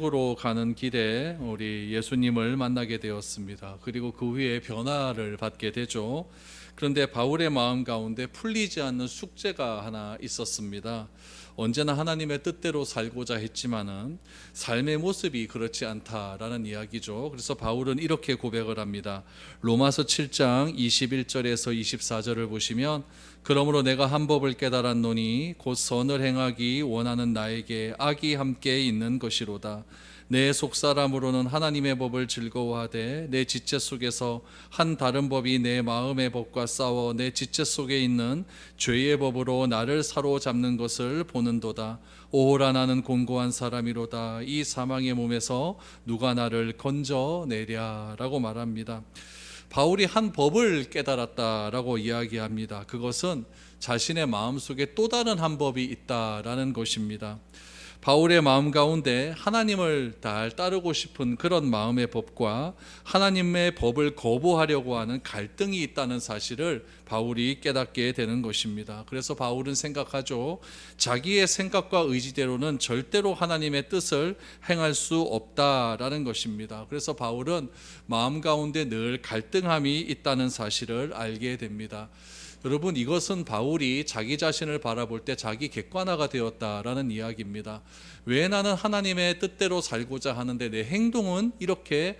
담메색으로 가는 길에 우리 예수님을 만나게 되었습니다. 그리고 그 후에 변화를 받게 되죠. 그런데 바울의 마음 가운데 풀리지 않는 숙제가 하나 있었습니다. 언제나 하나님의 뜻대로 살고자 했지만은 삶의 모습이 그렇지 않다라는 이야기죠. 그래서 바울은 이렇게 고백을 합니다. 로마서 7장 21절에서 24절을 보시면, 그러므로 내가 한 법을 깨달았노니 곧 선을 행하기 원하는 나에게 악이 함께 있는 것이로다. 내 속사람으로는 하나님의 법을 즐거워하되 내 지체 속에서 한 다른 법이 내 마음의 법과 싸워 내 지체 속에 있는 죄의 법으로 나를 사로잡는 것을 보는도다. 오호라, 나는 곤고한 사람이로다. 이 사망의 몸에서 누가 나를 건져내랴 라고 말합니다. 바울이 한 법을 깨달았다라고 이야기합니다. 그것은 자신의 마음속에 또 다른 한 법이 있다라는 것입니다. 바울의 마음 가운데 하나님을 잘 따르고 싶은 그런 마음의 법과 하나님의 법을 거부하려고 하는 갈등이 있다는 사실을 바울이 깨닫게 되는 것입니다. 그래서 바울은 생각하죠. 자기의 생각과 의지대로는 절대로 하나님의 뜻을 행할 수 없다라는 것입니다. 그래서 바울은 마음 가운데 늘 갈등함이 있다는 사실을 알게 됩니다. 여러분, 이것은 바울이 자기 자신을 바라볼 때 자기 객관화가 되었다라는 이야기입니다. 왜 나는 하나님의 뜻대로 살고자 하는데 내 행동은 이렇게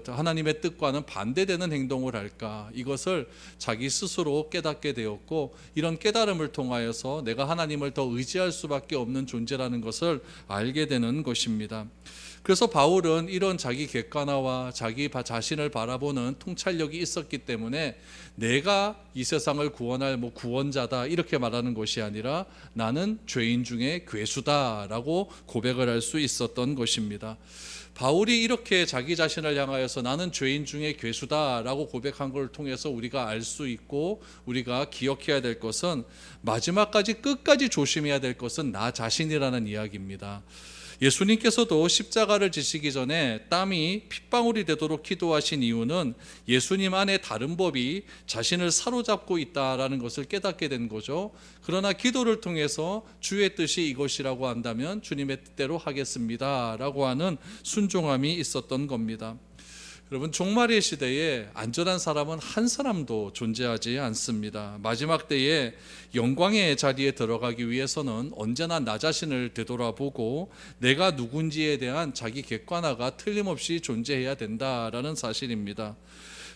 하나님의 뜻과는 반대되는 행동을 할까? 이것을 자기 스스로 깨닫게 되었고, 이런 깨달음을 통하여서 내가 하나님을 더 의지할 수밖에 없는 존재라는 것을 알게 되는 것입니다. 그래서 바울은 이런 자기 객관화와 자기 자신을 바라보는 통찰력이 있었기 때문에 내가 이 세상을 구원할 구원자다 이렇게 말하는 것이 아니라 나는 죄인 중에 괴수다라고 고백을 할 수 있었던 것입니다. 바울이 이렇게 자기 자신을 향하여서 나는 죄인 중에 괴수다라고 고백한 걸 통해서 우리가 알 수 있고 우리가 기억해야 될 것은, 마지막까지 끝까지 조심해야 될 것은 나 자신이라는 이야기입니다. 예수님께서도 십자가를 지시기 전에 땀이 핏방울이 되도록 기도하신 이유는 예수님 안에 다른 법이 자신을 사로잡고 있다라는 것을 깨닫게 된 거죠. 그러나 기도를 통해서 주의 뜻이 이것이라고 한다면 주님의 뜻대로 하겠습니다 라고 하는 순종함이 있었던 겁니다. 여러분, 종말의 시대에 안전한 사람은 한 사람도 존재하지 않습니다. 마지막 때에 영광의 자리에 들어가기 위해서는 언제나 나 자신을 되돌아보고 내가 누군지에 대한 자기 객관화가 틀림없이 존재해야 된다라는 사실입니다.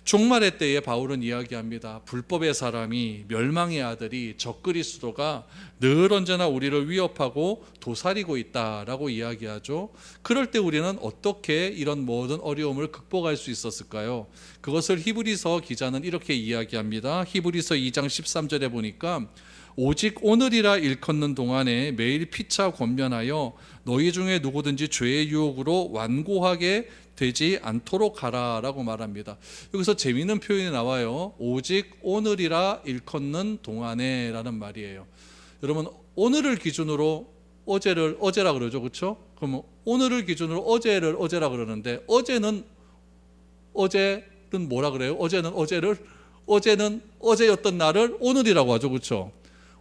종말의 때에 바울은 이야기합니다. 불법의 사람이, 멸망의 아들이, 적그리스도가 늘 언제나 우리를 위협하고 도사리고 있다라고 이야기하죠. 그럴 때 우리는 어떻게 이런 모든 어려움을 극복할 수 있었을까요? 그것을 히브리서 기자는 이렇게 이야기합니다. 히브리서 2장 13절에 보니까, 오직 오늘이라 일컫는 동안에 매일 피차 권면하여 너희 중에 누구든지 죄의 유혹으로 완고하게 되지 않도록 하라라고 말합니다. 여기서 재미있는 표현이 나와요. 오직 오늘이라 일컫는 동안에 라는 말이에요. 여러분, 오늘을 기준으로 어제라 그러죠, 그렇죠? 그럼 오늘을 기준으로 어제를 어제라 그러는데, 어제는 뭐라 그래요? 어제는 어제였던 날을 오늘이라고 하죠, 그렇죠?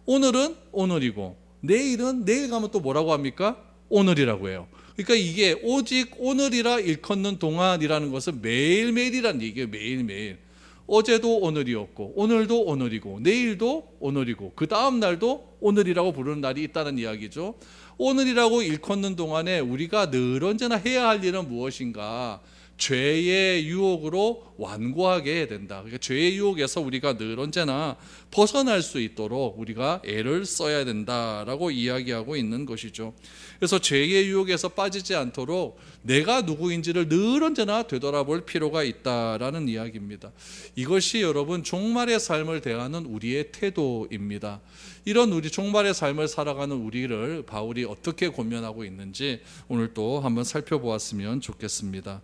오늘은 오늘이고 내일은 내일 가면 또 뭐라고 합니까? 오늘이라고 해요. 그러니까 이게 오직 오늘이라 일컫는 동안이라는 것은 매일매일이라는 얘기예요. 매일매일. 어제도 오늘이었고 오늘도 오늘이고 내일도 오늘이고 그 다음 날도 오늘이라고 부르는 날이 있다는 이야기죠. 오늘이라고 일컫는 동안에 우리가 늘 언제나 해야 할 일은 무엇인가? 죄의 유혹으로 완고하게 해야 된다. 그러니까 죄의 유혹에서 우리가 늘 언제나 벗어날 수 있도록 우리가 애를 써야 된다라고 이야기하고 있는 것이죠. 그래서 죄의 유혹에서 빠지지 않도록 내가 누구인지를 늘 언제나 되돌아볼 필요가 있다라는 이야기입니다. 이것이 여러분 종말의 삶을 대하는 우리의 태도입니다. 이런 우리 종말의 삶을 살아가는 우리를 바울이 어떻게 권면하고 있는지 오늘 또 한번 살펴보았으면 좋겠습니다.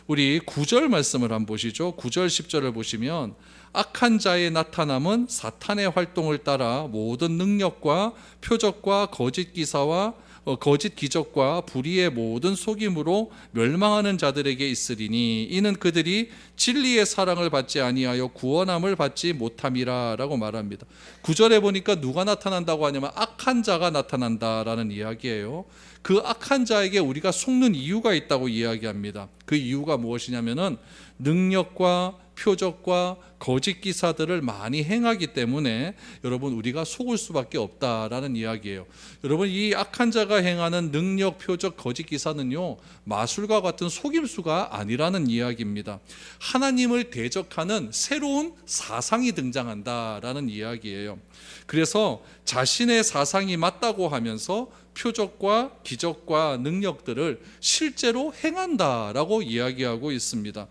우리 9절 말씀을 한번 보시죠. 9절 10절을 보시면, 악한 자의 나타남은 사탄의 활동을 따라 모든 능력과 표적과 거짓 기사와 거짓 기적과 불의의 모든 속임으로 멸망하는 자들에게 있으리니 이는 그들이 진리의 사랑을 받지 아니하여 구원함을 받지 못함이라 라고 말합니다. 9절에 보니까 누가 나타난다고 하냐면 악한 자가 나타난다라는 이야기예요. 그 악한 자에게 우리가 속는 이유가 있다고 이야기합니다. 그 이유가 무엇이냐면은 능력과 표적과 거짓 기사들을 많이 행하기 때문에 여러분 우리가 속을 수밖에 없다라는 이야기예요. 여러분 이 악한 자가 행하는 능력, 표적, 거짓 기사는요 마술과 같은 속임수가 아니라는 이야기입니다. 하나님을 대적하는 새로운 사상이 등장한다라는 이야기예요. 그래서 자신의 사상이 맞다고 하면서 표적과 기적과 능력들을 실제로 행한다라고 이야기하고 있습니다.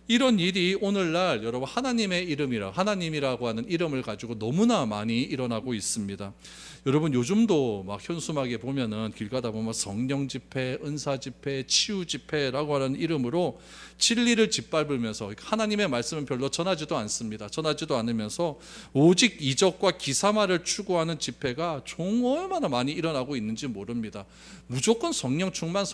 이런 일이 오늘날 여러분 하나님이라고 하는 이름을 가지고 너무나 많이 일어나고 있습니다. 여러분 요즘도 막 현수막에 보면은 길 가다 보면 성령 집회, 은사 집회, 치유 집회라고 하는 이름으로 진리를 짓밟으면서 하나님의 말씀은 별로 전하지도 않습니다. 전하지도 않으면서 오직 이적과 기사만을 추구하는 집회가 얼마나 많이 일어나고 있는지 모릅니다. 무조건 성령 충만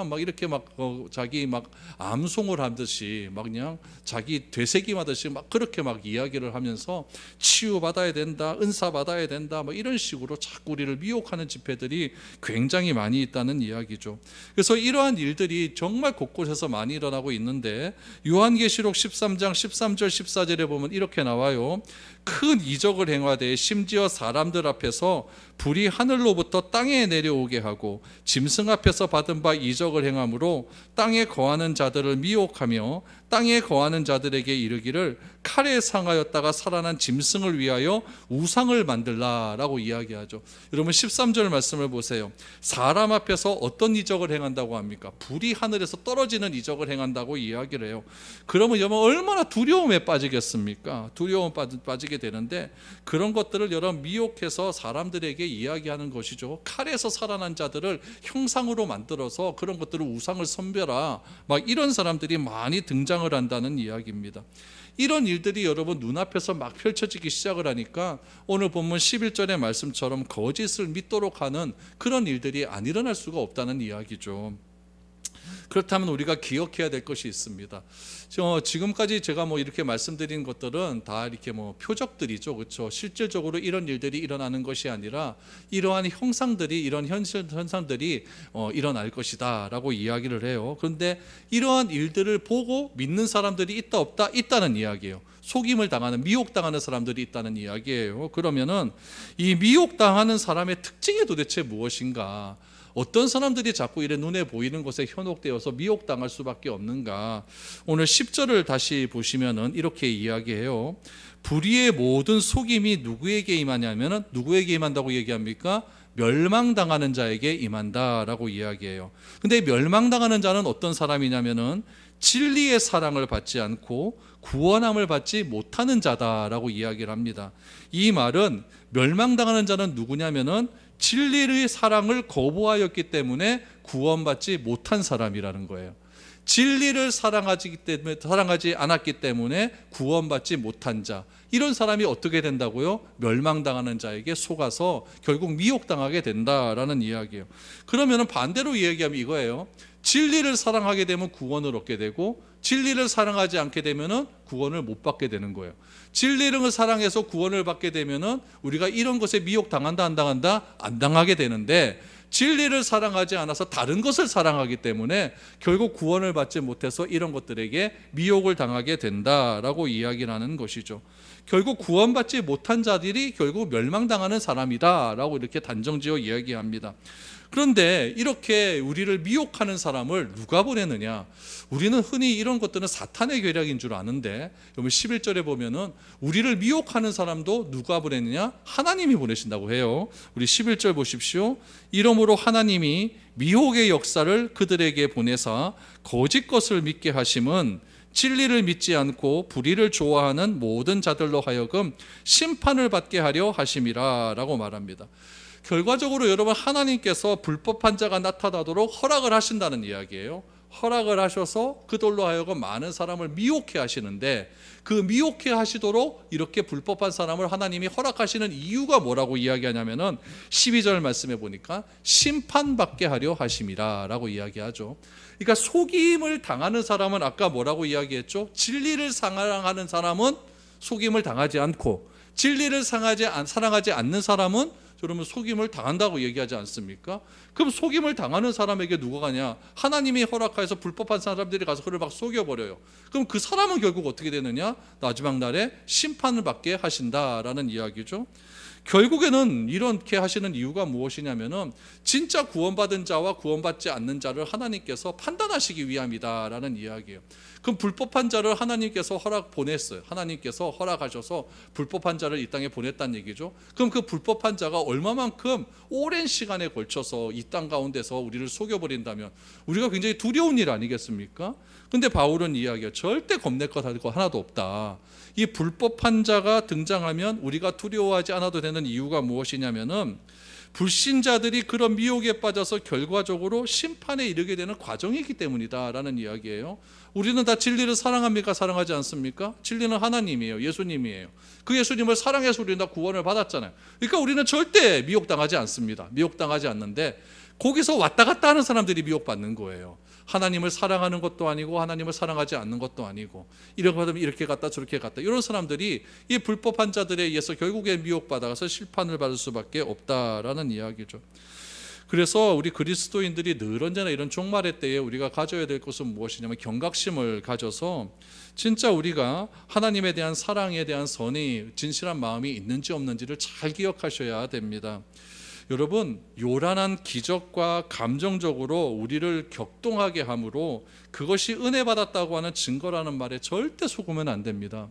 막 이렇게 막 자기 막 암송을 하듯이 막 그냥 자기 되새김하듯이 막 그렇게 막 이야기를 하면서 치유 받아야 된다, 은사 받아야 된다, 뭐 이런 식으로 자꾸 우리를 미혹하는 집회들이 굉장히 많이 있다는 이야기죠. 그래서 이러한 일들이 정말 곳곳에서 많이 일어나고 있는데 요한계시록 13장 13절 14절에 보면 이렇게 나와요. 큰 이적을 행하되 심지어 사람들 앞에서 불이 하늘로부터 땅에 내려오게 하고 짐승 앞에서 받은 바 이적을 행함으로 땅에 거하는 자들을 미혹하며 땅에 거하는 자들에게 이르기를 칼에 상하였다가 살아난 짐승을 위하여 우상을 만들라라고 이야기하죠. 여러분 13절 말씀을 보세요. 사람 앞에서 어떤 이적을 행한다고 합니까? 불이 하늘에서 떨어지는 이적을 행한다고 이야기를 해요. 그러면 여러분 얼마나 두려움에 빠지겠습니까? 두려움 빠지게 되는데 그런 것들을 여러분 미혹해서 사람들에게 이야기하는 것이죠. 칼에서 살아난 자들을 형상으로 만들어서 그런 것들을 우상을 선별하 막 이런 사람들이 많이 등장을 한다는 이야기입니다. 이런 일들이 여러분 눈앞에서 막 펼쳐지기 시작을 하니까 오늘 본문 11절의 말씀처럼 거짓을 믿도록 하는 그런 일들이 안 일어날 수가 없다는 이야기죠. 그렇다면 우리가 기억해야 될 것이 있습니다. 지금까지 제가 뭐 이렇게 말씀드린 것들은 다 이렇게 뭐 표적들이죠, 그렇죠? 실질적으로 이런 일들이 일어나는 것이 아니라 이러한 형상들이 이런 현상들이 일어날 것이다라고 이야기를 해요. 그런데 이러한 일들을 보고 믿는 사람들이 있다 없다? 있다는 이야기예요. 속임을 당하는 미혹당하는 사람들이 있다는 이야기예요. 그러면은 이 미혹당하는 사람의 특징이 도대체 무엇인가? 어떤 사람들이 자꾸 이래 눈에 보이는 것에 현혹되어서 미혹당할 수밖에 없는가? 오늘 10절을 다시 보시면은 이렇게 이야기해요. 불의의 모든 속임이 누구에게 임하냐면은 누구에게 임한다고 얘기합니까? 멸망당하는 자에게 임한다라고 이야기해요. 근데 멸망당하는 자는 어떤 사람이냐면은 진리의 사랑을 받지 않고 구원함을 받지 못하는 자다라고 이야기를 합니다. 이 말은 멸망당하는 자는 누구냐면은 진리의 사랑을 거부하였기 때문에 구원받지 못한 사람이라는 거예요. 진리를 사랑하지 않았기 때문에 구원받지 못한 자, 이런 사람이 어떻게 된다고요? 멸망당하는 자에게 속아서 결국 미혹당하게 된다라는 이야기예요. 그러면 반대로 이야기하면 이거예요. 진리를 사랑하게 되면 구원을 얻게 되고 진리를 사랑하지 않게 되면 구원을 못 받게 되는 거예요. 진리를 사랑해서 구원을 받게 되면 우리가 이런 것에 미혹당한다 안 당한다? 안 당하게 되는데 진리를 사랑하지 않아서 다른 것을 사랑하기 때문에 결국 구원을 받지 못해서 이런 것들에게 미혹을 당하게 된다라고 이야기를 하는 것이죠. 결국 구원받지 못한 자들이 결국 멸망당하는 사람이다라고 이렇게 단정지어 이야기합니다. 그런데 이렇게 우리를 미혹하는 사람을 누가 보내느냐? 우리는 흔히 이런 것들은 사탄의 계략인 줄 아는데 여러분 11절에 보면은 우리를 미혹하는 사람도 누가 보내느냐? 하나님이 보내신다고 해요. 우리 11절 보십시오. 이러므로 하나님이 미혹의 역사를 그들에게 보내사 거짓 것을 믿게 하심은 진리를 믿지 않고 불의를 좋아하는 모든 자들로 하여금 심판을 받게 하려 하심이라 라고 말합니다. 결과적으로 여러분 하나님께서 불법한 자가 나타나도록 허락을 하신다는 이야기예요. 허락을 하셔서 그들로 하여금 많은 사람을 미혹해 하시는데 그 미혹해 하시도록 이렇게 불법한 사람을 하나님이 허락하시는 이유가 뭐라고 이야기하냐면은 12절 말씀해 보니까 심판받게 하려 하심이라 라고 이야기하죠. 그러니까 속임을 당하는 사람은 아까 뭐라고 이야기했죠? 진리를 사랑하는 사람은 속임을 당하지 않고 진리를 사랑하지 않는 사람은 그러면 속임을 당한다고 얘기하지 않습니까? 그럼 속임을 당하는 사람에게 누가 가냐? 하나님이 허락하여서 불법한 사람들이 가서 그를 막 속여버려요. 그럼 그 사람은 결국 어떻게 되느냐? 마지막 날에 심판을 받게 하신다라는 이야기죠. 결국에는 이렇게 하시는 이유가 무엇이냐면은 진짜 구원받은 자와 구원받지 않는 자를 하나님께서 판단하시기 위함이다라는 이야기예요. 그럼 불법한 자를 하나님께서 보냈어요. 하나님께서 허락하셔서 불법한 자를 이 땅에 보냈다는 얘기죠. 그럼 그 불법한 자가 얼마만큼 오랜 시간에 걸쳐서 이 땅 가운데서 우리를 속여버린다면 우리가 굉장히 두려운 일 아니겠습니까? 근데 바울은 이야기해요. 절대 겁낼 것 하나도 없다. 이 불법한 자가 등장하면 우리가 두려워하지 않아도 되는 이유가 무엇이냐면은 불신자들이 그런 미혹에 빠져서 결과적으로 심판에 이르게 되는 과정이기 때문이다라는 이야기예요. 우리는 다 진리를 사랑합니까? 사랑하지 않습니까? 진리는 하나님이에요. 예수님이에요. 그 예수님을 사랑해서 우리는 다 구원을 받았잖아요. 그러니까 우리는 절대 미혹당하지 않습니다. 미혹당하지 않는데 거기서 왔다 갔다 하는 사람들이 미혹받는 거예요. 하나님을 사랑하는 것도 아니고 하나님을 사랑하지 않는 것도 아니고 이렇게 받으면 이렇게 갔다 저렇게 갔다 이런 사람들이 이 불법한 자들에 의해서 결국에 미혹받아서 심판을 받을 수밖에 없다라는 이야기죠. 그래서 우리 그리스도인들이 늘 언제나 이런 종말의 때에 우리가 가져야 될 것은 무엇이냐면 경각심을 가져서 진짜 우리가 하나님에 대한 사랑에 대한 선이 진실한 마음이 있는지 없는지를 잘 기억하셔야 됩니다. 여러분, 요란한 기적과 감정적으로 우리를 격동하게 함으로 그것이 은혜 받았다고 하는 증거라는 말에 절대 속으면 안 됩니다.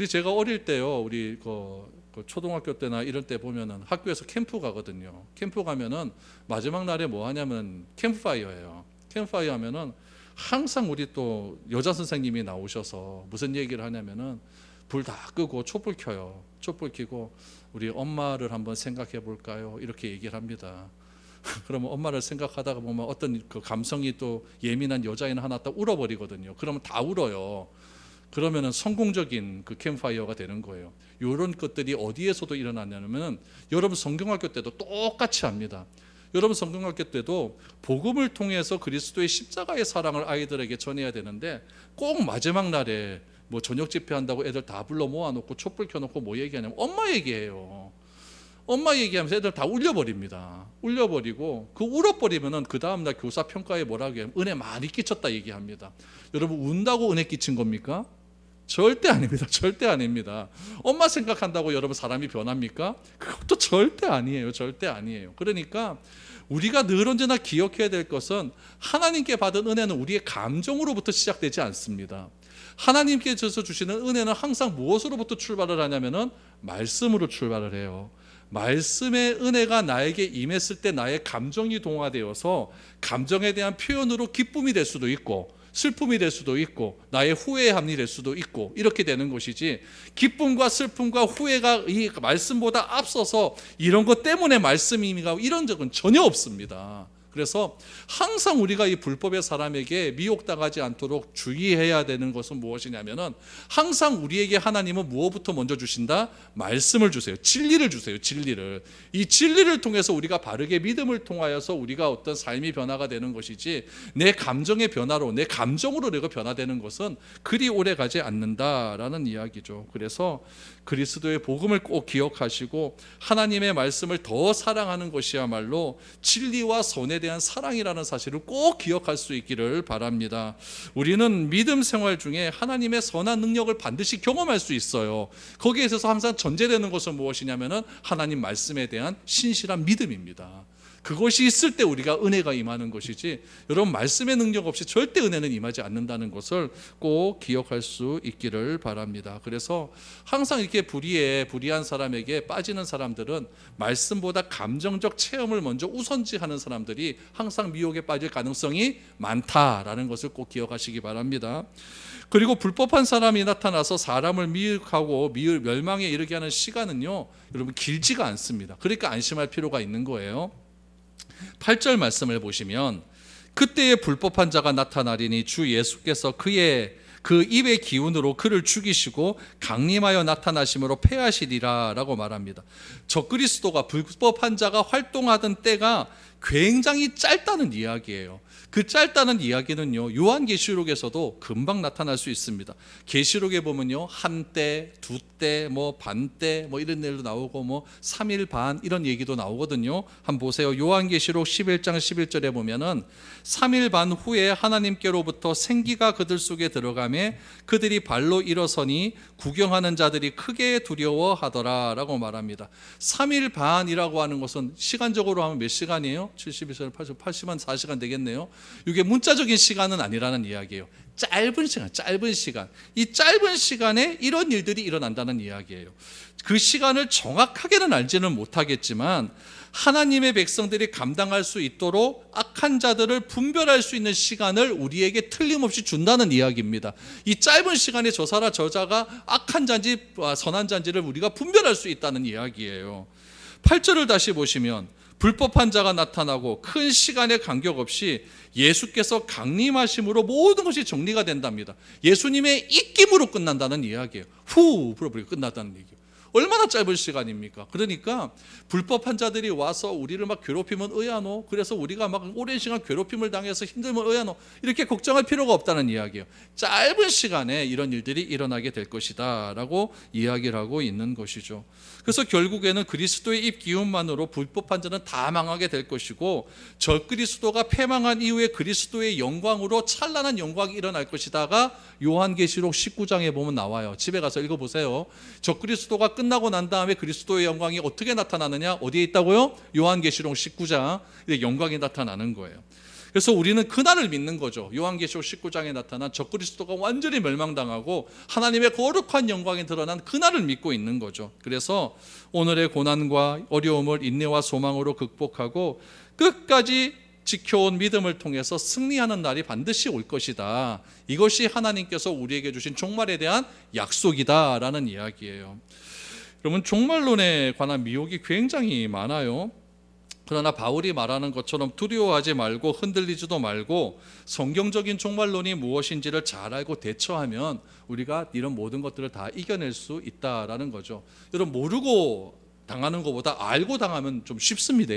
제가 어릴 때요, 우리 그 초등학교 때나 이런 때 보면은 학교에서 캠프 가거든요. 캠프 가면은 마지막 날에 뭐 하냐면 캠프파이어예요. 캠프파이어 하면은 항상 우리 또 여자 선생님이 나오셔서 무슨 얘기를 하냐면은 불 다 끄고 촛불 켜요. 촛불 켜고 우리 엄마를 한번 생각해 볼까요? 이렇게 얘기를 합니다. 그러면 엄마를 생각하다가 보면 어떤 그 감성이 또 예민한 여자애는 하나 딱 울어버리거든요. 그러면 다 울어요. 그러면은 성공적인 그 캠프파이어가 되는 거예요. 이런 것들이 어디에서도 일어나냐면 여러분 성경학교 때도 똑같이 합니다. 여러분 성경학교 때도 복음을 통해서 그리스도의 십자가의 사랑을 아이들에게 전해야 되는데 꼭 마지막 날에 뭐 저녁 집회한다고 애들 다 불러 모아놓고 촛불 켜놓고 뭐 얘기하냐면 엄마 얘기해요. 엄마 얘기하면서 애들 다 울려버립니다. 울려버리고 그 울어버리면은 그 다음날 교사 평가에 뭐라고 해요? 은혜 많이 끼쳤다 얘기합니다. 여러분 운다고 은혜 끼친 겁니까? 절대 아닙니다. 절대 아닙니다. 엄마 생각한다고 여러분 사람이 변합니까? 그것도 절대 아니에요. 절대 아니에요. 그러니까 우리가 늘 언제나 기억해야 될 것은 하나님께 받은 은혜는 우리의 감정으로부터 시작되지 않습니다. 하나님께서 주시는 은혜는 항상 무엇으로부터 출발을 하냐면은 말씀으로 출발을 해요. 말씀의 은혜가 나에게 임했을 때 나의 감정이 동화되어서 감정에 대한 표현으로 기쁨이 될 수도 있고 슬픔이 될 수도 있고 나의 후회함이 될 수도 있고 이렇게 되는 것이지 기쁨과 슬픔과 후회가 이 말씀보다 앞서서 이런 것 때문에 말씀이가 이런 적은 전혀 없습니다. 그래서 항상 우리가 이 불법의 사람에게 미혹당하지 않도록 주의해야 되는 것은 무엇이냐면은 항상 우리에게 하나님은 무엇부터 먼저 주신다? 말씀을 주세요. 진리를 주세요. 진리를. 이 진리를 통해서 우리가 바르게 믿음을 통하여서 우리가 어떤 삶이 변화가 되는 것이지 내 감정의 변화로 내 감정으로 내가 변화되는 것은 그리 오래 가지 않는다라는 이야기죠. 그래서 그리스도의 복음을 꼭 기억하시고 하나님의 말씀을 더 사랑하는 것이야말로 진리와 선에 대한 사랑이라는 사실을 꼭 기억할 수 있기를 바랍니다. 우리는 믿음 생활 중에 하나님의 선한 능력을 반드시 경험할 수 있어요. 거기에 있어서 항상 전제되는 것은 무엇이냐면은 하나님 말씀에 대한 신실한 믿음입니다. 그것이 있을 때 우리가 은혜가 임하는 것이지 여러분 말씀의 능력 없이 절대 은혜는 임하지 않는다는 것을 꼭 기억할 수 있기를 바랍니다. 그래서 항상 이렇게 불의한 사람에게 빠지는 사람들은 말씀보다 감정적 체험을 먼저 우선시하는 사람들이 항상 미혹에 빠질 가능성이 많다라는 것을 꼭 기억하시기 바랍니다. 그리고 불법한 사람이 나타나서 사람을 미혹하고 멸망에 이르게 하는 시간은요 여러분 길지가 않습니다. 그러니까 안심할 필요가 있는 거예요. 8절 말씀을 보시면 그때에 불법한 자가 나타나리니 주 예수께서 그의 그 입의 기운으로 그를 죽이시고 강림하여 나타나심으로 패하시리라 라고 말합니다. 적그리스도가 불법한 자가 활동하던 때가 굉장히 짧다는 이야기예요. 그 짧다는 이야기는요, 요한계시록에서도 금방 나타날 수 있습니다. 계시록에 보면요, 한때, 두때, 반때, 이런 일도 나오고 3일 반 이런 얘기도 나오거든요. 한번 보세요. 요한계시록 11장 11절에 보면은 3일 반 후에 하나님께로부터 생기가 그들 속에 들어가매 그들이 발로 일어서니 구경하는 자들이 크게 두려워하더라라고 말합니다. 3일 반이라고 하는 것은 시간적으로 하면 몇 시간이에요? 72시간, 80만 4시간 되겠네요. 이게 문자적인 시간은 아니라는 이야기예요. 짧은 시간. 이 짧은 시간에 이런 일들이 일어난다는 이야기예요. 그 시간을 정확하게는 알지는 못하겠지만 하나님의 백성들이 감당할 수 있도록 악한 자들을 분별할 수 있는 시간을 우리에게 틀림없이 준다는 이야기입니다. 이 짧은 시간에 저자가 악한 자인지 선한 자인지를 우리가 분별할 수 있다는 이야기예요. 8절을 다시 보시면 불법한 자가 나타나고 큰 시간의 간격 없이 예수께서 강림하심으로 모든 것이 정리가 된답니다. 예수님의 입김으로 끝난다는 이야기예요. 후 불어버리고 끝났다는 얘기예요. 얼마나 짧은 시간입니까? 그러니까 불법한 자들이 와서 우리를 막 괴롭히면 의아노, 그래서 우리가 막 오랜 시간 괴롭힘을 당해서 힘들면 의아노, 이렇게 걱정할 필요가 없다는 이야기예요. 짧은 시간에 이런 일들이 일어나게 될 것이다 라고 이야기를 하고 있는 것이죠. 그래서 결국에는 그리스도의 입기운만으로 불법한 자는 다 망하게 될 것이고, 적그리스도가 패망한 이후에 그리스도의 영광으로 찬란한 영광이 일어날 것이다가 요한계시록 19장에 보면 나와요. 집에 가서 읽어보세요. 적그리스도가 끝나고 난 다음에 그리스도의 영광이 어떻게 나타나느냐? 어디에 있다고요? 요한계시록 19장 영광이 나타나는 거예요. 그래서 우리는 그날을 믿는 거죠. 요한계시록 19장에 나타난 적그리스도가 완전히 멸망당하고 하나님의 거룩한 영광이 드러난 그날을 믿고 있는 거죠. 그래서 오늘의 고난과 어려움을 인내와 소망으로 극복하고 끝까지 지켜온 믿음을 통해서 승리하는 날이 반드시 올 것이다. 이것이 하나님께서 우리에게 주신 종말에 대한 약속이다라는 이야기예요. 여러분, 종말론에 관한 미혹이 굉장히 많아요. 그러나 바울이 말하는 것처럼 두려워하지 말고 흔들리지도 말고 성경적인 종말론이 무엇인지를 잘 알고 대처하면 우리가 이런 모든 것들을 다 이겨낼 수 있다라는 거죠. 여러분, 모르고 당하는 것보다 알고 당하면 좀 쉽습니다.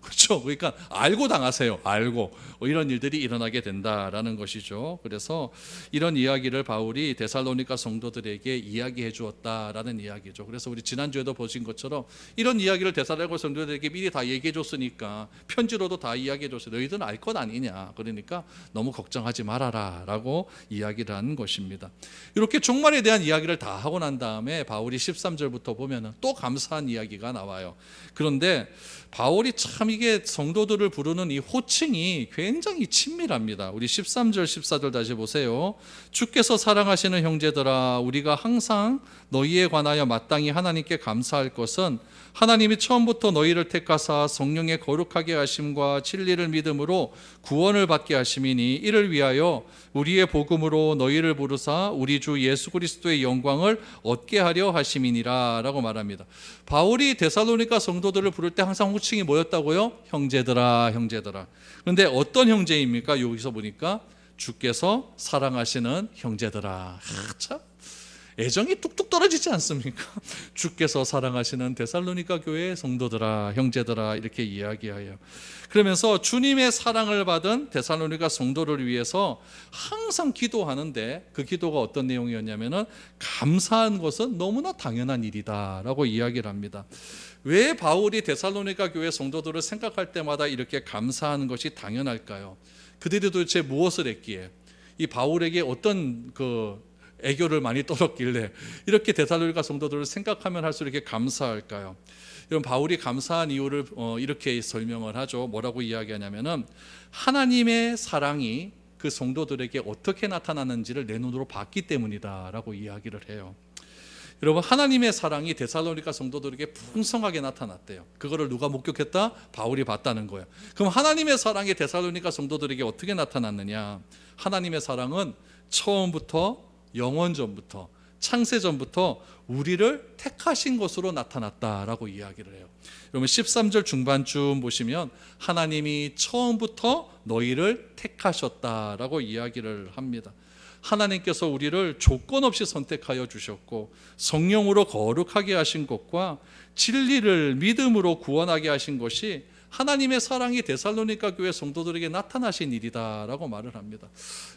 그렇죠? 그러니까 알고 당하세요. 알고 이런 일들이 일어나게 된다라는 것이죠. 그래서 이런 이야기를 바울이 데살로니가 성도들에게 이야기해 주었다라는 이야기죠. 그래서 우리 지난주에도 보신 것처럼 이런 이야기를 데살로니가 성도들에게 미리 다 얘기해 줬으니까 편지로도 다 이야기해 줬어요. 너희들은 알 것 아니냐. 그러니까 너무 걱정하지 말아라 라고 이야기를 한 것입니다. 이렇게 종말에 대한 이야기를 다 하고 난 다음에 바울이 13절부터 보면 또 감사한 이야기가 나와요. 그런데 바울이 참 이게 성도들을 부르는 이 호칭이 굉장히 친밀합니다. 우리 13절 14절 다시 보세요. 주께서 사랑하시는 형제들아, 우리가 항상 너희에 관하여 마땅히 하나님께 감사할 것은 하나님이 처음부터 너희를 택하사 성령의 거룩하게 하심과 진리를 믿음으로 구원을 받게 하심이니, 이를 위하여 우리의 복음으로 너희를 부르사 우리 주 예수 그리스도의 영광을 얻게 하려 하심이니라 라고 말합니다. 바울이 데살로니가 성도들을 부를 때 항상 호칭이 뭐였다고요? 형제들아, 형제들아. 그런데 어떤 형제입니까? 여기서 보니까 주께서 사랑하시는 형제들아. 참 애정이 뚝뚝 떨어지지 않습니까? 주께서 사랑하시는 데살로니가 교회의 성도들아, 형제들아, 이렇게 이야기하여, 그러면서 주님의 사랑을 받은 데살로니가 성도를 위해서 항상 기도하는데, 그 기도가 어떤 내용이었냐면은 감사한 것은 너무나 당연한 일이다라고 이야기를 합니다. 왜 바울이 데살로니가 교회 성도들을 생각할 때마다 이렇게 감사하는 것이 당연할까요? 그들이 도대체 무엇을 했기에, 이 바울에게 어떤 애교를 많이 떨었길래 이렇게 데살로니가 성도들을 생각하면 할수록 이렇게 감사할까요? 여러분, 바울이 감사한 이유를 이렇게 설명을 하죠. 뭐라고 이야기하냐면은 하나님의 사랑이 그 성도들에게 어떻게 나타나는지를 내 눈으로 봤기 때문이다라고 이야기를 해요. 여러분, 하나님의 사랑이 데살로니가 성도들에게 풍성하게 나타났대요. 그거를 누가 목격했다? 바울이 봤다는 거예요. 그럼 하나님의 사랑이 데살로니가 성도들에게 어떻게 나타났느냐? 하나님의 사랑은 처음부터, 영원전부터, 창세전부터 우리를 택하신 것으로 나타났다라고 이야기를 해요. 여러분, 13절 중반쯤 보시면 하나님이 처음부터 너희를 택하셨다라고 이야기를 합니다. 하나님께서 우리를 조건 없이 선택하여 주셨고, 성령으로 거룩하게 하신 것과 진리를 믿음으로 구원하게 하신 것이 하나님의 사랑이 데살로니가 교회 성도들에게 나타나신 일이다라고 말을 합니다.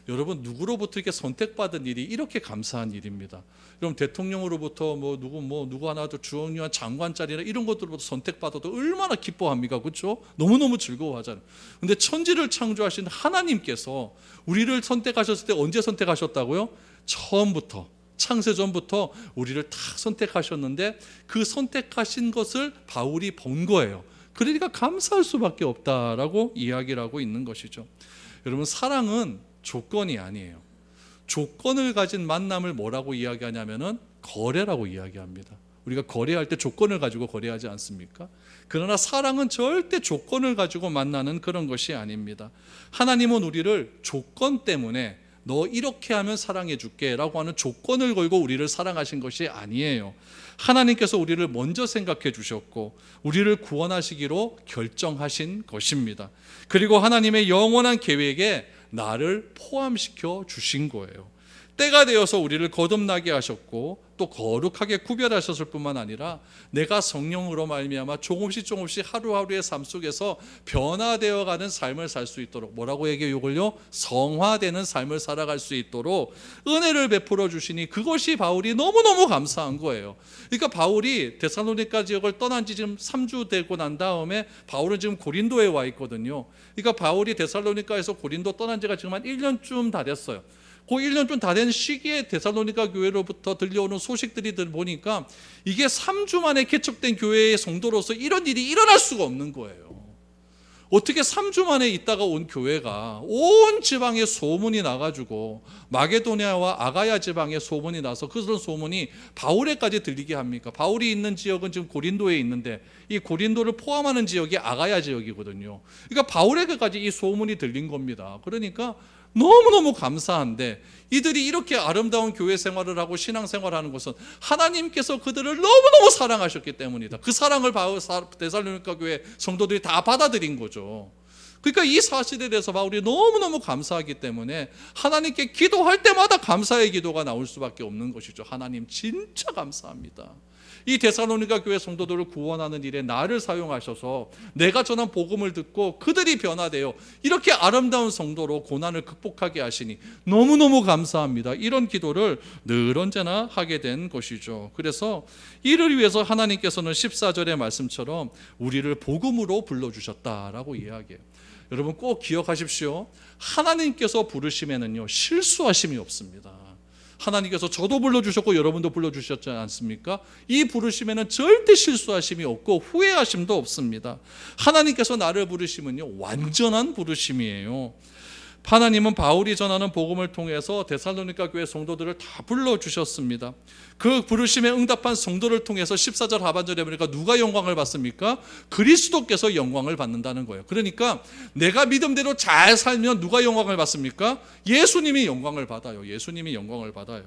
여러분, 누구로부터 이렇게 선택받은 일이 이렇게 감사한 일입니다. 여러분, 대통령으로부터 누구 하나 더 주영유한 장관 자리나 이런 것들로부터 선택받아도 얼마나 기뻐합니까? 그렇죠? 너무너무 즐거워하잖아요. 근데 천지를 창조하신 하나님께서 우리를 선택하셨을 때 언제 선택하셨다고요? 처음부터, 창세전부터 우리를 딱 선택하셨는데 그 선택하신 것을 바울이 본 거예요. 그러니까 감사할 수밖에 없다라고 이야기를 하고 있는 것이죠. 여러분, 사랑은 조건이 아니에요. 조건을 가진 만남을 뭐라고 이야기하냐면은 거래라고 이야기합니다. 우리가 거래할 때 조건을 가지고 거래하지 않습니까? 그러나 사랑은 절대 조건을 가지고 만나는 그런 것이 아닙니다. 하나님은 우리를 조건 때문에 너 이렇게 하면 사랑해 줄게 라고 하는 조건을 걸고 우리를 사랑하신 것이 아니에요. 하나님께서 우리를 먼저 생각해 주셨고 우리를 구원하시기로 결정하신 것입니다. 그리고 하나님의 영원한 계획에 나를 포함시켜 주신 거예요. 때가 되어서 우리를 거듭나게 하셨고 또 거룩하게 구별하셨을 뿐만 아니라 내가 성령으로 말미암아 조금씩 하루하루의 삶 속에서 변화되어가는 삶을 살 수 있도록, 뭐라고 얘기해요? 이걸요? 성화되는 삶을 살아갈 수 있도록 은혜를 베풀어 주시니 그것이 바울이 너무너무 감사한 거예요. 그러니까 바울이 데살로니가 지역을 떠난 지 지금 3주 되고 난 다음에 바울은 지금 고린도에 와 있거든요. 그러니까 바울이 데살로니가에서 고린도 떠난 지가 지금 한 1년쯤 다 됐어요. 그 1년쯤 다 된 시기에 데살로니가 교회로부터 들려오는 소식들이 보니까 이게 3주 만에 개척된 교회의 성도로서 이런 일이 일어날 수가 없는 거예요. 어떻게 3주 만에 있다가 온 교회가 온 지방에 소문이 나가지고 마게도냐와 아가야 지방에 소문이 나서 그런 소문이 바울에까지 들리게 합니까? 바울이 있는 지역은 지금 고린도에 있는데 이 고린도를 포함하는 지역이 아가야 지역이거든요. 그러니까 바울에게까지 이 소문이 들린 겁니다. 그러니까 너무너무 감사한데 이들이 이렇게 아름다운 교회 생활을 하고 신앙생활을 하는 것은 하나님께서 그들을 너무너무 사랑하셨기 때문이다. 그 사랑을 데살로니가 교회 성도들이 다 받아들인 거죠. 그러니까 이 사실에 대해서 바울이 너무너무 감사하기 때문에 하나님께 기도할 때마다 감사의 기도가 나올 수밖에 없는 것이죠. 하나님 진짜 감사합니다. 이 데살로니가 교회 성도들을 구원하는 일에 나를 사용하셔서 내가 전한 복음을 듣고 그들이 변화되어 이렇게 아름다운 성도로 고난을 극복하게 하시니 너무너무 감사합니다. 이런 기도를 늘 언제나 하게 된 것이죠. 그래서 이를 위해서 하나님께서는 14절의 말씀처럼 우리를 복음으로 불러주셨다라고 이야기해요. 여러분 꼭 기억하십시오. 하나님께서 부르심에는요 실수하심이 없습니다. 하나님께서 저도 불러주셨고 여러분도 불러주셨지 않습니까? 이 부르심에는 절대 실수하심이 없고 후회하심도 없습니다. 하나님께서 나를 부르심은요 완전한 부르심이에요. 하나님은 바울이 전하는 복음을 통해서 데살로니가 교회 성도들을 다 불러주셨습니다. 그 부르심에 응답한 성도를 통해서 14절 하반절에 보니까 누가 영광을 받습니까? 그리스도께서 영광을 받는다는 거예요. 그러니까 내가 믿음대로 잘 살면 누가 영광을 받습니까? 예수님이 영광을 받아요. 예수님이 영광을 받아요.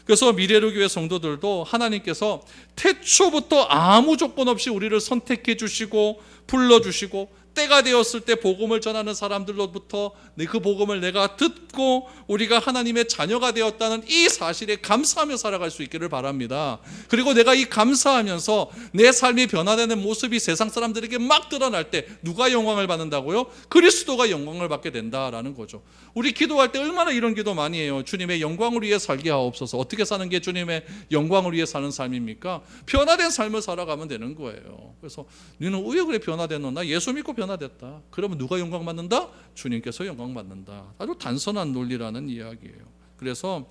그래서 미래로 교회 성도들도 하나님께서 태초부터 아무 조건 없이 우리를 선택해 주시고 불러주시고 때가 되었을 때 복음을 전하는 사람들로부터 그 복음을 내가 듣고 우리가 하나님의 자녀가 되었다는 이 사실에 감사하며 살아갈 수 있기를 바랍니다. 그리고 내가 이 감사하면서 내 삶이 변화되는 모습이 세상 사람들에게 막 드러날 때 누가 영광을 받는다고요? 그리스도가 영광을 받게 된다라는 거죠. 우리 기도할 때 얼마나 이런 기도 많이 해요. 주님의 영광을 위해 살게 하옵소서. 어떻게 사는 게 주님의 영광을 위해 사는 삶입니까? 변화된 삶을 살아가면 되는 거예요. 그래서 너는 왜 그래 변화됐노? 나 예수 믿고 변화됐다. 그러면 누가 영광 받는다? 주님께서 영광 받는다. 아주 단순한 논리라는 이야기예요. 그래서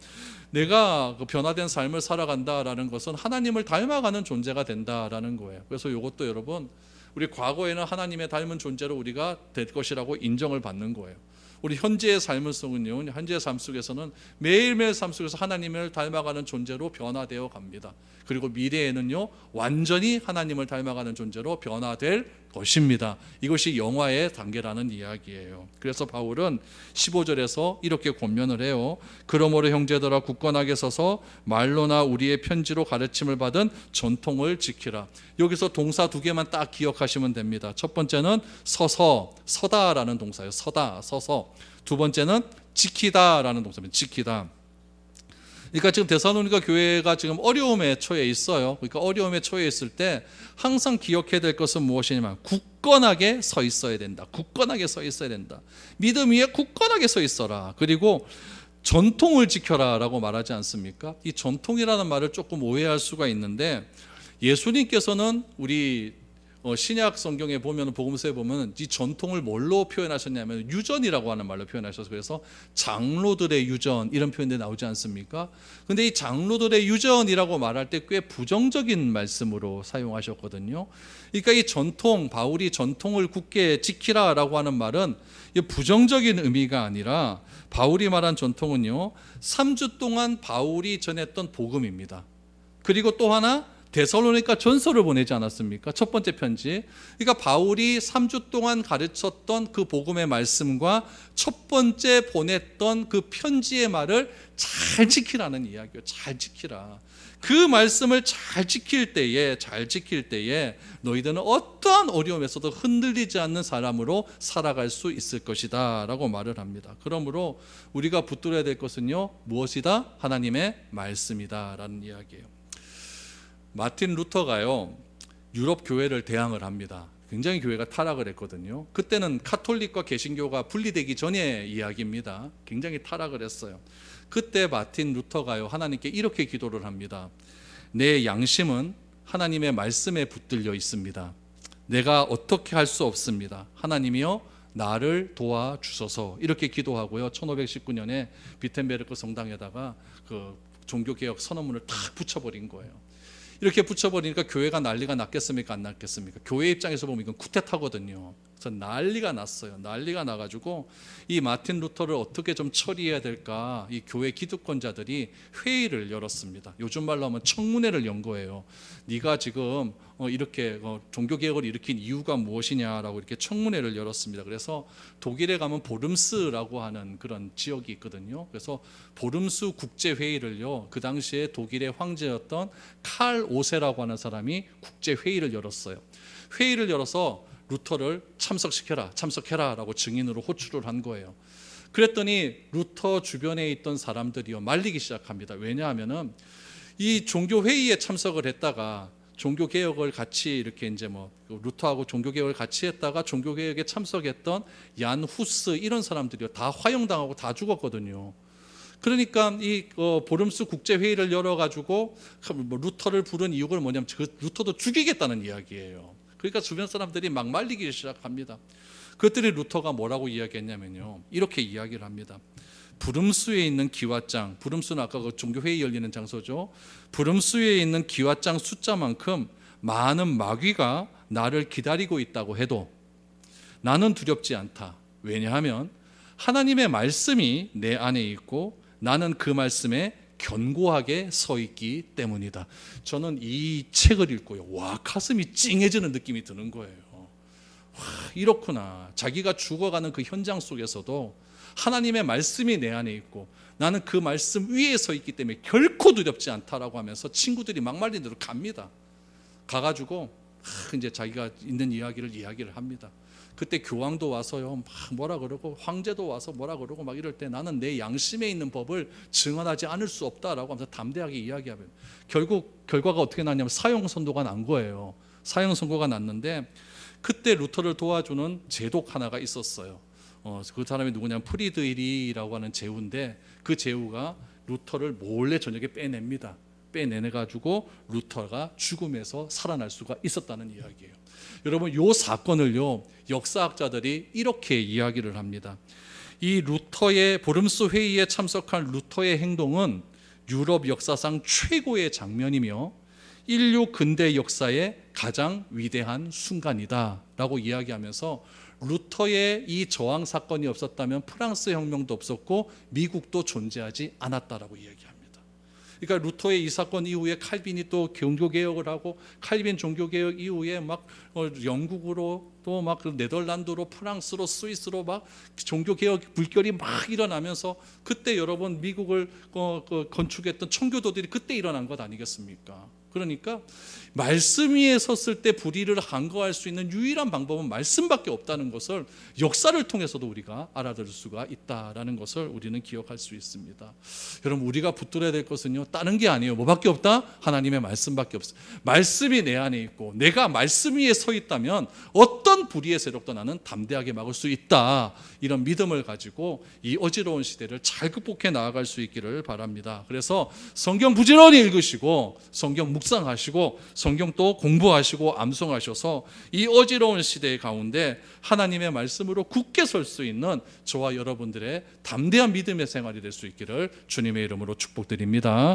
내가 변화된 삶을 살아간다라는 것은 하나님을 닮아가는 존재가 된다라는 거예요. 그래서 이것도 여러분 우리 과거에는 하나님의 닮은 존재로 우리가 될 것이라고 인정을 받는 거예요. 우리 현재의 삶 속은요, 현재의 삶 속에서는 매일매일 삶 속에서 하나님을 닮아가는 존재로 변화되어 갑니다. 그리고 미래에는요, 완전히 하나님을 닮아가는 존재로 변화될 것입니다. 이것이 영화의 단계라는 이야기예요. 그래서 바울은 15절에서 이렇게 권면을 해요. 그러므로 형제들아 굳건하게 서서 말로나 우리의 편지로 가르침을 받은 전통을 지키라. 여기서 동사 두 개만 딱 기억하시면 됩니다. 첫 번째는 서서, 서다라는 동사예요. 서다, 서서. 두 번째는 지키다라는 동사입니다. 지키다. 그러니까 지금 데살로니가 교회가 지금 어려움에 처해 있어요. 그러니까 어려움에 처해 있을 때 항상 기억해야 될 것은 무엇이냐면 굳건하게 서 있어야 된다. 굳건하게 서 있어야 된다. 믿음 위에 굳건하게 서 있어라. 그리고 전통을 지켜라라고 말하지 않습니까? 이 전통이라는 말을 조금 오해할 수가 있는데 예수님께서는 우리 신약 성경에 보면 복음서에 보면 이 전통을 뭘로 표현하셨냐면 유전이라고 하는 말로 표현하셔서 그래서 장로들의 유전 이런 표현들이 나오지 않습니까? 근데 이 장로들의 유전이라고 말할 때 꽤 부정적인 말씀으로 사용하셨거든요. 그러니까 이 전통, 바울이 전통을 굳게 지키라라고 하는 말은 부정적인 의미가 아니라 바울이 말한 전통은요 3주 동안 바울이 전했던 복음입니다. 그리고 또 하나 데살로니가 전서를 보내지 않았습니까? 첫 번째 편지. 그러니까 바울이 3주 동안 가르쳤던 그 복음의 말씀과 첫 번째 보냈던 그 편지의 말을 잘 지키라는 이야기예요. 잘 지키라. 그 말씀을 잘 지킬 때에 너희들은 어떠한 어려움에서도 흔들리지 않는 사람으로 살아갈 수 있을 것이다 라고 말을 합니다. 그러므로 우리가 붙들어야 될 것은요 무엇이다? 하나님의 말씀이다 라는 이야기예요. 마틴 루터가요 유럽 교회를 대항을 합니다. 굉장히 교회가 타락을 했거든요. 그때는 카톨릭과 개신교가 분리되기 전의 이야기입니다. 굉장히 타락을 했어요. 그때 마틴 루터가요 하나님께 이렇게 기도를 합니다. 내 양심은 하나님의 말씀에 붙들려 있습니다. 내가 어떻게 할 수 없습니다. 하나님이여 나를 도와주소서. 이렇게 기도하고요 1519년에 비텐베르크 성당에다가 그 종교개혁 선언문을 탁 붙여버린 거예요. 이렇게 붙여버리니까 교회가 난리가 났겠습니까? 안 났겠습니까? 교회 입장에서 보면 이건 쿠데타거든요. 그래서 난리가 났어요. 난리가 나가지고 이 마틴 루터를 어떻게 좀 처리해야 될까 이 교회 기득권자들이 회의를 열었습니다. 요즘 말로 하면 청문회를 연 거예요. 네가 지금 이렇게 종교개혁을 일으킨 이유가 무엇이냐라고 이렇게 청문회를 열었습니다. 그래서 독일에 가면 보름스라고 하는 그런 지역이 있거든요. 그래서 보름스 국제회의를요 그 당시에 독일의 황제였던 칼 5세라고 하는 사람이 국제회의를 열었어요. 회의를 열어서 루터를 참석해라 라고 증인으로 호출을 한 거예요. 그랬더니 루터 주변에 있던 사람들이요 말리기 시작합니다. 왜냐하면은 이 종교회의에 참석을 했다가 종교개혁을 같이 이렇게 이제 루터하고 종교개혁을 같이 했다가 종교개혁에 참석했던 얀 후스 이런 사람들이요 다 화형당하고 다 죽었거든요. 그러니까 이 보름스 국제회의를 열어가지고 루터를 부른 이유가 뭐냐면 그 루터도 죽이겠다는 이야기예요. 그러니까 주변 사람들이 막 말리기 시작합니다. 그것들이 루터가 뭐라고 이야기했냐면요 이렇게 이야기를 합니다. 부름수에 있는 기와장, 부름수는 아까 그 종교회의 열리는 장소죠. 부름수에 있는 기와장 숫자만큼 많은 마귀가 나를 기다리고 있다고 해도 나는 두렵지 않다. 왜냐하면 하나님의 말씀이 내 안에 있고 나는 그 말씀에 견고하게 서 있기 때문이다. 저는 이 책을 읽고요 와 가슴이 찡해지는 느낌이 드는 거예요. 와, 이렇구나. 자기가 죽어가는 그 현장 속에서도 하나님의 말씀이 내 안에 있고 나는 그 말씀 위에 서 있기 때문에 결코 두렵지 않다라고 하면서 친구들이 막말린 대로 갑니다. 가가지고 이제 자기가 있는 이야기를 합니다. 그때 교황도 와서요 막 뭐라 그러고 황제도 와서 뭐라 그러고 막 이럴 때 나는 내 양심에 있는 법을 증언하지 않을 수 없다라고 하면서 담대하게 이야기하면 결국 결과가 어떻게 났냐면 사형 선고가 난 거예요. 사형 선고가 났는데 그때 루터를 도와주는 제독 하나가 있었어요. 그 사람이 누구냐면 프리드리히라고 하는 제후인데 그 제후가 루터를 몰래 저녁에 빼냅니다. 빼내가지고 루터가 죽음에서 살아날 수가 있었다는 이야기예요. 여러분 이 사건을요 역사학자들이 이렇게 이야기를 합니다. 이 루터의 보름스 회의에 참석한 루터의 행동은 유럽 역사상 최고의 장면이며 인류 근대 역사의 가장 위대한 순간이다 라고 이야기하면서 루터의 이 저항 사건이 없었다면 프랑스 혁명도 없었고 미국도 존재하지 않았다라고 이야기합니다. 그러니까 루터의 이 사건 이후에 칼빈이 또 종교개혁을 하고 칼빈 종교개혁 이후에 막 영국으로 또 막 네덜란드로 프랑스로 스위스로 막 종교개혁 불결이 막 일어나면서 그때 여러분 미국을 건축했던 청교도들이 그때 일어난 것 아니겠습니까? 그러니까 말씀 위에 섰을 때 불의를 간과할 수 있는 유일한 방법은 말씀밖에 없다는 것을 역사를 통해서도 우리가 알아들을 수가 있다라는 것을 우리는 기억할 수 있습니다. 여러분, 우리가 붙들어야 될 것은요, 다른 게 아니에요. 뭐밖에 없다? 하나님의 말씀밖에 없어요. 말씀이 내 안에 있고 내가 말씀 위에 서 있다면 어떤 불의의 세력도 나는 담대하게 막을 수 있다. 이런 믿음을 가지고 이 어지러운 시대를 잘 극복해 나아갈 수 있기를 바랍니다. 그래서 성경 부지런히 읽으시고 성경 묵상하시고 성경 또 공부하시고 암송하셔서 이 어지러운 시대 가운데 하나님의 말씀으로 굳게 설 수 있는 저와 여러분들의 담대한 믿음의 생활이 될 수 있기를 주님의 이름으로 축복드립니다.